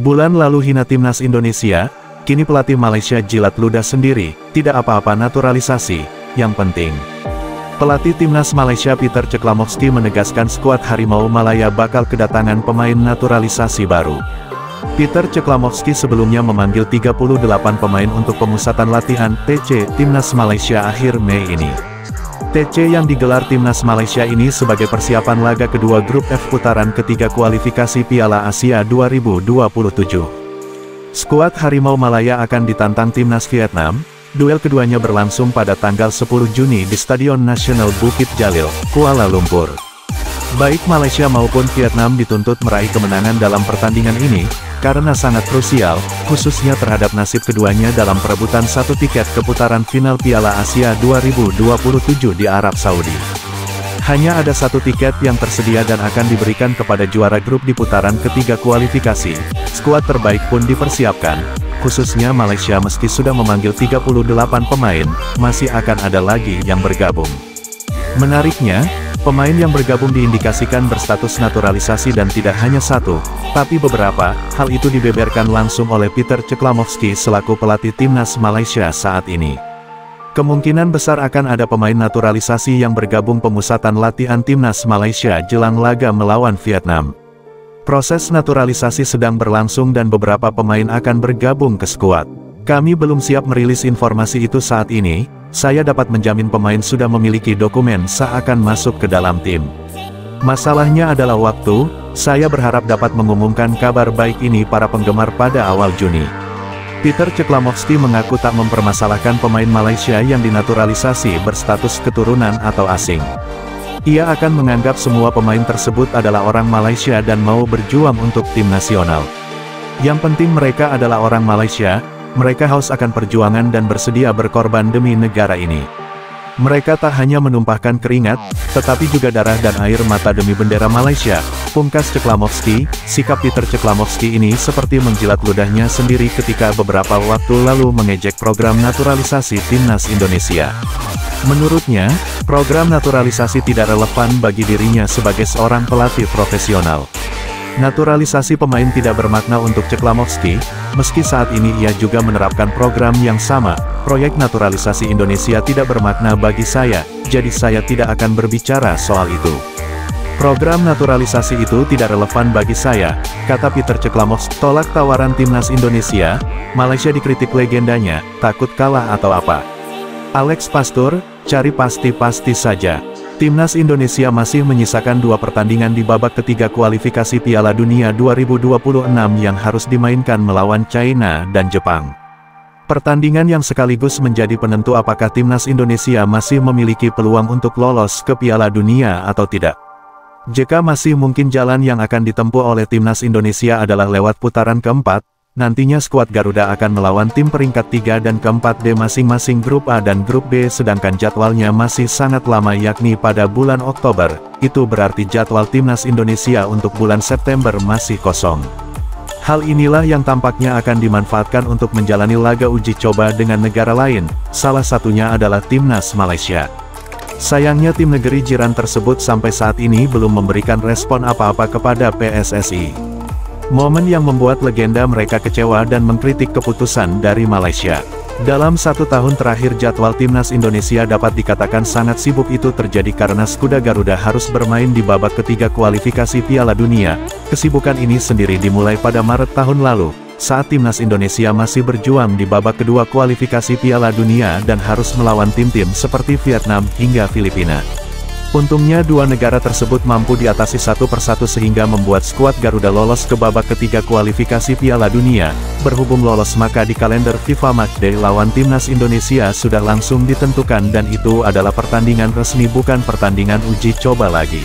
Bulan lalu hina timnas Indonesia, kini pelatih Malaysia jilat ludah sendiri, tidak apa-apa naturalisasi, yang penting. Pelatih timnas Malaysia Peter Ceklamovski menegaskan skuad Harimau Malaya bakal kedatangan pemain naturalisasi baru. Peter Ceklamovski sebelumnya memanggil 38 pemain untuk pemusatan latihan TC Timnas Malaysia akhir Mei ini. TC yang digelar Timnas Malaysia ini sebagai persiapan laga kedua grup F putaran ketiga kualifikasi Piala Asia 2027. Skuad Harimau Malaya akan ditantang Timnas Vietnam. Duel keduanya berlangsung pada tanggal 10 Juni di Stadion Nasional Bukit Jalil, Kuala Lumpur. Baik Malaysia maupun Vietnam dituntut meraih kemenangan dalam pertandingan ini, karena sangat krusial, khususnya terhadap nasib keduanya dalam perebutan satu tiket ke putaran final Piala Asia 2027 di Arab Saudi. Hanya ada satu tiket yang tersedia dan akan diberikan kepada juara grup di putaran ketiga kualifikasi. Skuad terbaik pun dipersiapkan, khususnya Malaysia meski sudah memanggil 38 pemain, masih akan ada lagi yang bergabung. Menariknya, pemain yang bergabung diindikasikan berstatus naturalisasi dan tidak hanya satu, tapi beberapa. Hal itu dibeberkan langsung oleh Peter Ceklamovski selaku pelatih timnas Malaysia saat ini. Kemungkinan besar akan ada pemain naturalisasi yang bergabung pemusatan latihan timnas Malaysia jelang laga melawan Vietnam. Proses naturalisasi sedang berlangsung dan beberapa pemain akan bergabung ke skuad. Kami belum siap merilis informasi itu saat ini. Saya dapat menjamin pemain sudah memiliki dokumen sah akan masuk ke dalam tim. Masalahnya adalah waktu. Saya berharap dapat mengumumkan kabar baik ini para penggemar pada awal Juni. Peter Ceklamovski mengaku tak mempermasalahkan pemain Malaysia yang dinaturalisasi berstatus keturunan atau asing. Ia akan menganggap semua pemain tersebut adalah orang Malaysia dan mau berjuang untuk tim nasional. Yang penting mereka adalah orang Malaysia, mereka haus akan perjuangan dan bersedia berkorban demi negara ini. Mereka tak hanya menumpahkan keringat, tetapi juga darah dan air mata demi bendera Malaysia. Pungkas Ceklamovski. Sikap Peter Ceklamovski ini seperti menjilat ludahnya sendiri ketika beberapa waktu lalu mengejek program naturalisasi timnas Indonesia. Menurutnya, program naturalisasi tidak relevan bagi dirinya sebagai seorang pelatih profesional. Naturalisasi pemain tidak bermakna untuk Ceklamovski, meski saat ini ia juga menerapkan program yang sama. Proyek naturalisasi Indonesia tidak bermakna bagi saya, jadi saya tidak akan berbicara soal itu. Program naturalisasi itu tidak relevan bagi saya, kata Peter Ceklamovski. Tolak tawaran timnas Indonesia, Malaysia dikritik legendanya, takut kalah atau apa? Alex Pastur, cari pasti-pasti saja. Timnas Indonesia masih menyisakan 2 pertandingan di babak ketiga kualifikasi Piala Dunia 2026 yang harus dimainkan melawan China dan Jepang. Pertandingan yang sekaligus menjadi penentu apakah timnas Indonesia masih memiliki peluang untuk lolos ke Piala Dunia atau tidak. Jika masih mungkin jalan yang akan ditempuh oleh timnas Indonesia adalah lewat putaran keempat, nantinya skuad Garuda akan melawan tim peringkat 3 dan keempat D masing-masing grup A dan grup B, sedangkan jadwalnya masih sangat lama yakni pada bulan Oktober. Itu berarti jadwal timnas Indonesia untuk bulan September masih kosong. Hal inilah yang tampaknya akan dimanfaatkan untuk menjalani laga uji coba dengan negara lain, salah satunya adalah timnas Malaysia. Sayangnya tim negeri jiran tersebut sampai saat ini belum memberikan respon apa-apa kepada PSSI. Momen yang membuat legenda mereka kecewa dan mengkritik keputusan dari Malaysia. Dalam 1 tahun terakhir jadwal timnas Indonesia dapat dikatakan sangat sibuk. Itu terjadi karena skuad Garuda harus bermain di babak ketiga kualifikasi Piala Dunia. Kesibukan ini sendiri dimulai pada Maret tahun lalu, saat timnas Indonesia masih berjuang di babak kedua kualifikasi Piala Dunia dan harus melawan tim-tim seperti Vietnam hingga Filipina. Untungnya 2 negara tersebut mampu diatasi satu persatu sehingga membuat skuad Garuda lolos ke babak ketiga kualifikasi Piala Dunia. Berhubung lolos maka di kalender FIFA Matchday lawan timnas Indonesia sudah langsung ditentukan dan itu adalah pertandingan resmi bukan pertandingan uji coba lagi.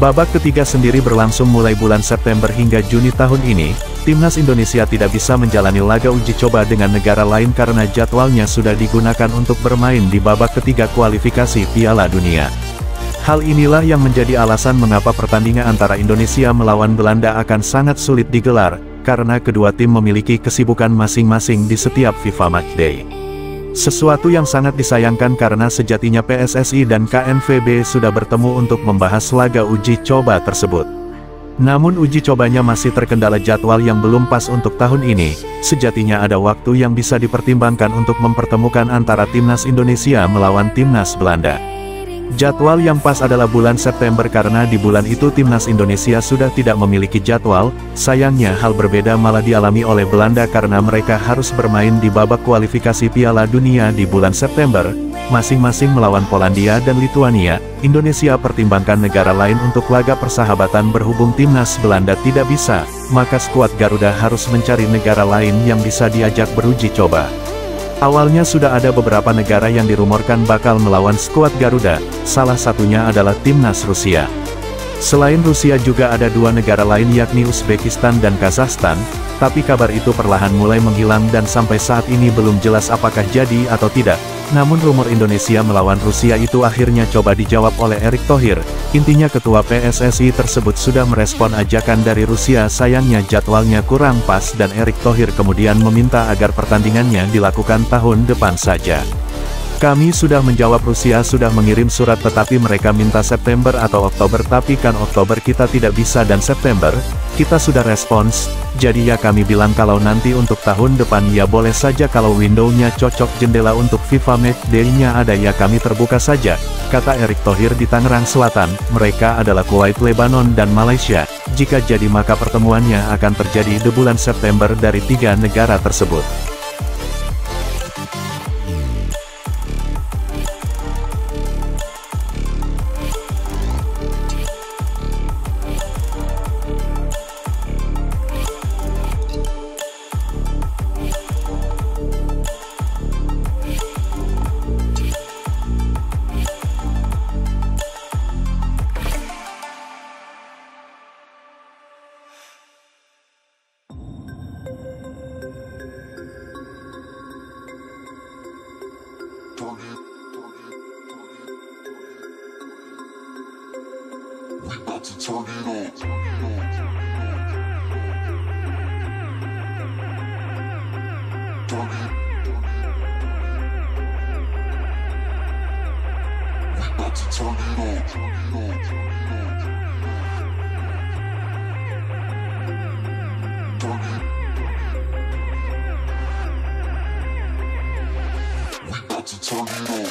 Babak ketiga sendiri berlangsung mulai bulan September hingga Juni tahun ini. Timnas Indonesia tidak bisa menjalani laga uji coba dengan negara lain karena jadwalnya sudah digunakan untuk bermain di babak ketiga kualifikasi Piala Dunia. Hal inilah yang menjadi alasan mengapa pertandingan antara Indonesia melawan Belanda akan sangat sulit digelar, karena kedua tim memiliki kesibukan masing-masing di setiap FIFA Matchday. Sesuatu yang sangat disayangkan karena sejatinya PSSI dan KNVB sudah bertemu untuk membahas laga uji coba tersebut. Namun uji cobanya masih terkendala jadwal yang belum pas untuk tahun ini. Sejatinya ada waktu yang bisa dipertimbangkan untuk mempertemukan antara timnas Indonesia melawan timnas Belanda. Jadwal yang pas adalah bulan September karena di bulan itu timnas Indonesia sudah tidak memiliki jadwal. Sayangnya hal berbeda malah dialami oleh Belanda karena mereka harus bermain di babak kualifikasi Piala Dunia di bulan September, masing-masing melawan Polandia dan Lituania. Indonesia pertimbangkan negara lain untuk laga persahabatan berhubung timnas Belanda tidak bisa, maka skuad Garuda harus mencari negara lain yang bisa diajak beruji coba. Awalnya sudah ada beberapa negara yang dirumorkan bakal melawan skuad Garuda, salah satunya adalah timnas Rusia. Selain Rusia juga ada dua negara lain yakni Uzbekistan dan Kazakhstan, tapi kabar itu perlahan mulai menghilang dan sampai saat ini belum jelas apakah jadi atau tidak. Namun rumor Indonesia melawan Rusia itu akhirnya coba dijawab oleh Erick Thohir. Intinya ketua PSSI tersebut sudah merespon ajakan dari Rusia, sayangnya jadwalnya kurang pas dan Erick Thohir kemudian meminta agar pertandingannya dilakukan tahun depan saja. Kami sudah menjawab, Rusia sudah mengirim surat tetapi mereka minta September atau Oktober, tapi kan Oktober kita tidak bisa dan September, kita sudah respons, jadi ya kami bilang kalau nanti untuk tahun depan ya boleh saja kalau window-nya cocok, jendela untuk FIFA Match Day-nya ada ya kami terbuka saja, kata Erick Thohir di Tangerang Selatan. Mereka adalah Kuwait, Lebanon dan Malaysia. Jika jadi maka pertemuannya akan terjadi di bulan September dari tiga negara tersebut. We about to turn it on. We about to turn it on. We about to turn it on.